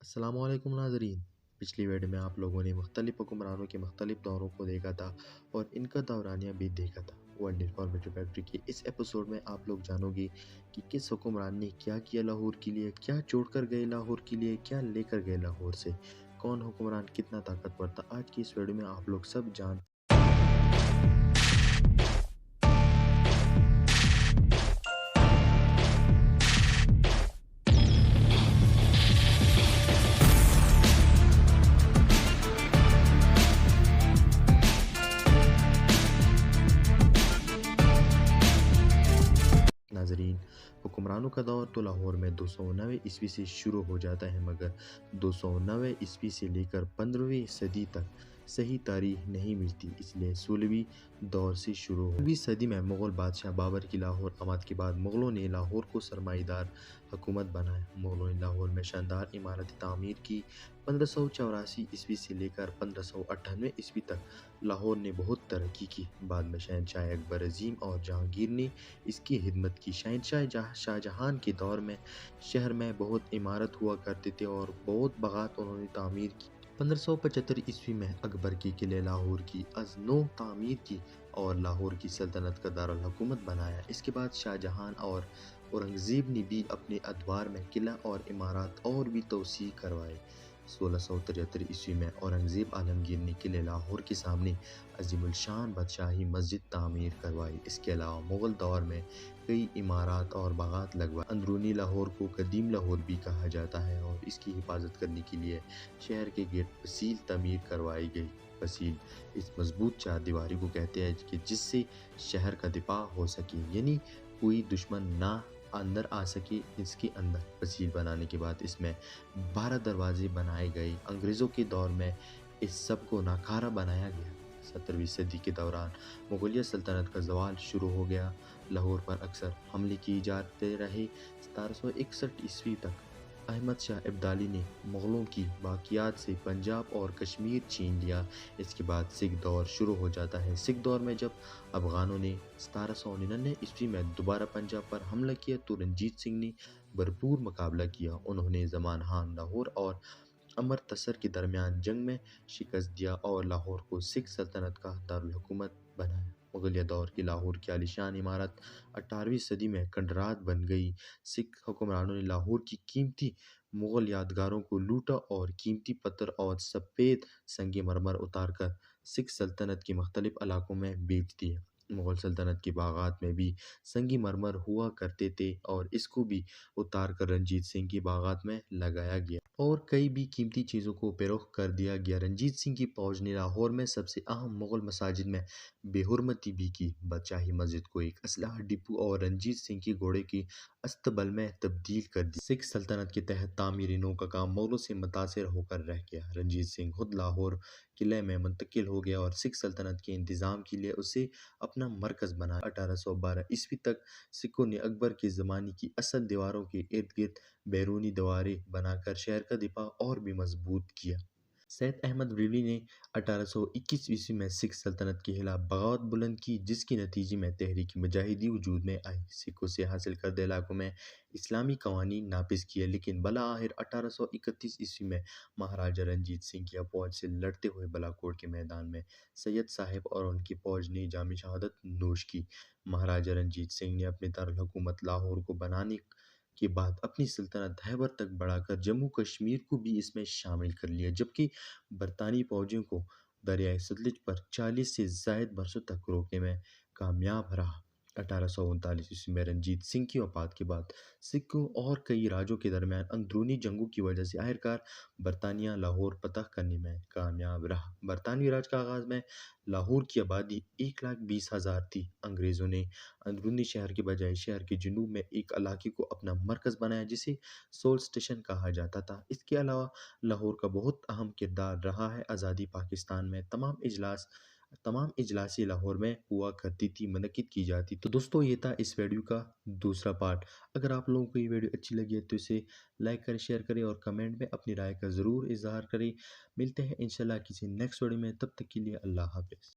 السلام علیکم ناظرین۔ پچھلی ویڈیو میں آپ لوگوں نے مختلف حکمرانوں کے مختلف دوروں کو دیکھا تھا اور ان کا دورانیہ بھی دیکھا تھا۔ ورلڈ انفارمیٹو فیکٹری کے اس ایپیسوڈ میں آپ لوگ جانو گے کہ کس حکمران نے کیا کیا لاہور کے لیے، کیا چھوڑ کر گئے لاہور کے لیے، کیا لے کر گئے لاہور سے، کون حکمران کتنا طاقتور تھا۔ آج کی اس ویڈیو میں آپ لوگ سب جان ناظرین، حکمرانوں کا دور تو لاہور میں 290 عیسوی سے شروع ہو جاتا ہے، مگر 290 عیسوی سے لے کر 15ویں صدی تک صحیح تاریخ نہیں ملتی، اس لیے صلبی دور سے شروع ہو۔ 16ویں صدی میں مغل بادشاہ بابر کی لاہور آمد کے بعد مغلوں نے لاہور کو سرمایہ دار حکومت بنایا۔ مغلوں نے لاہور میں شاندار عمارتیں تعمیر کی۔ 1584 عیسوی سے لے کر 1598 عیسوی تک لاہور نے بہت ترقی کی۔ بعد میں شہنشاہ اکبر عظیم اور جہانگیر نے اس کی خدمت کی۔ شہنشاہ شاہجہان کے دور میں شہر میں بہت عمارت ہوا کرتے تھے اور بہت باغات انہوں نے تعمیر کی۔ 1575 عیسوی میں اکبر کے قلعہ لاہور کی از نو تعمیر کی اور لاہور کی سلطنت کا دارالحکومت بنایا۔ اس کے بعد شاہجہان اور اورنگزیب نے بھی اپنے ادوار میں قلعہ اور عمارات اور بھی توسیع کروائے۔ 1673 عیسوی میں اورنگزیب عالمگیر نے قلعہ لاہور کے سامنے عظیم الشان بادشاہی مسجد تعمیر کروائی۔ اس کے علاوہ مغل دور میں کئی عمارات اور باغات لگوائے۔ اندرونی لاہور کو قدیم لاہور بھی کہا جاتا ہے اور اس کی حفاظت کرنے کے لیے شہر کے گیٹ پسیل تعمیر کروائی گئی۔ پسیل اس مضبوط چار دیواری کو کہتے ہیں کہ جس سے شہر کا دفاع ہو سکے، یعنی کوئی دشمن نہ اندر آ سکے۔ اس کے اندر پسیل بنانے کے بعد اس میں 12 دروازے بنائے گئے۔ انگریزوں کے دور میں اس سب کو ناکارہ بنایا گیا۔ 17ویں صدی کے دوران مغلیہ سلطنت کا زوال شروع ہو گیا۔ لاہور پر اکثر حملے کیے جاتے رہے۔ 1761 عیسوی تک احمد شاہ ابدالی نے مغلوں کی باقیات سے پنجاب اور کشمیر چھین لیا۔ اس کے بعد سکھ دور شروع ہو جاتا ہے۔ سکھ دور میں جب افغانوں نے 1799 عیسوی میں دوبارہ پنجاب پر حملہ کیا تو رنجیت سنگھ نے بھرپور مقابلہ کیا۔ انہوں نے زمان خان لاہور اور امرتسر کے درمیان جنگ میں شکست دیا اور لاہور کو سکھ سلطنت کا دارالحکومت بنایا۔ مغلیہ دور کی لاہور کی عالیشان عمارت 18ویں صدی میں کھنڈرات بن گئی۔ سکھ حکمرانوں نے لاہور کی قیمتی مغل یادگاروں کو لوٹا اور قیمتی پتھر اور سفید سنگ مرمر اتار کر سکھ سلطنت کے مختلف علاقوں میں بیچ دیا۔ مغل سلطنت کے باغات میں بھی سنگ مرمر ہوا کرتے تھے اور اس کو بھی اتار کر رنجیت سنگھ کے باغات میں لگایا گیا اور کئی بھی قیمتی چیزوں کو فروخت کر دیا گیا۔ رنجیت سنگھ کی فوج نے لاہور میں سب سے اہم مغل مساجد میں بے حرمتی بھی کی۔ بادشاہی مسجد کو ایک اسلحہ ڈپو اور رنجیت سنگھ کے گھوڑے کے استبل میں تبدیل کر دیا۔ سکھ سلطنت کے تحت تعمیری نو کا کام مغلوں سے متاثر ہو کر رہ گیا۔ رنجیت سنگھ خود لاہور قلعے میں منتقل ہو گیا اور سکھ سلطنت کے انتظام کے لیے اسے اپنا مرکز بنایا۔ 1812 عیسوی تک سکھوں نے اکبر کے زمانے کی اصل دیواروں کے ارد گرد بیرونی دیواریں بنا کر شہر کا دفاع اور بھی مضبوط کیا۔ سید احمد بریلوی نے 1821 عیسوی میں سکھ سلطنت کے خلاف بغاوت بلند کی، جس کے نتیجے میں تحریک مجاہدی وجود میں آئی۔ سکھوں سے حاصل کردہ علاقوں میں اسلامی قوانین نافذ کیے، لیکن بالآخر 1831 عیسوی میں مہاراجہ رنجیت سنگھ کی افواج سے لڑتے ہوئے بالاکوٹ کے میدان میں سید صاحب اور ان کی فوج نے جامِ شہادت نوش کی۔ مہاراجہ رنجیت سنگھ نے اپنے دارالحکومت لاہور کو بنانے کے بعد اپنی سلطنت خیبر تک بڑھا کر جموں کشمیر کو بھی اس میں شامل کر لیا، جبکہ برطانوی فوجوں کو دریائے ستلج پر 40 سے زائد برسوں تک روکنے میں کامیاب رہا۔ 1839 عیسوی میں رنجیت سنگھ کی وفات کے بعد سکھوں اور کئی راجوں کے درمیان اندرونی جنگوں کی وجہ سے آخرکار برطانیہ لاہور فتح کرنے میں کامیاب رہا۔ برطانوی راج کا آغاز میں لاہور کی آبادی 1,20,000 تھی۔ انگریزوں نے اندرونی شہر کے بجائے شہر کے جنوب میں ایک علاقے کو اپنا مرکز بنایا جسے سول اسٹیشن کہا جاتا تھا۔ اس کے علاوہ لاہور کا بہت اہم کردار رہا ہے۔ آزادی پاکستان میں تمام اجلاسیں لاہور میں ہوا کرتی تھی، منعقد کی جاتی تھی۔ تو دوستو، یہ تھا اس ویڈیو کا دوسرا پارٹ۔ اگر آپ لوگوں کو یہ ویڈیو اچھی لگی ہے تو اسے لائک کریں، شیئر کریں اور کمنٹ میں اپنی رائے کا ضرور اظہار کریں۔ ملتے ہیں انشاءاللہ کسی نیکسٹ ویڈیو میں، تب تک کے لیے اللہ حافظ۔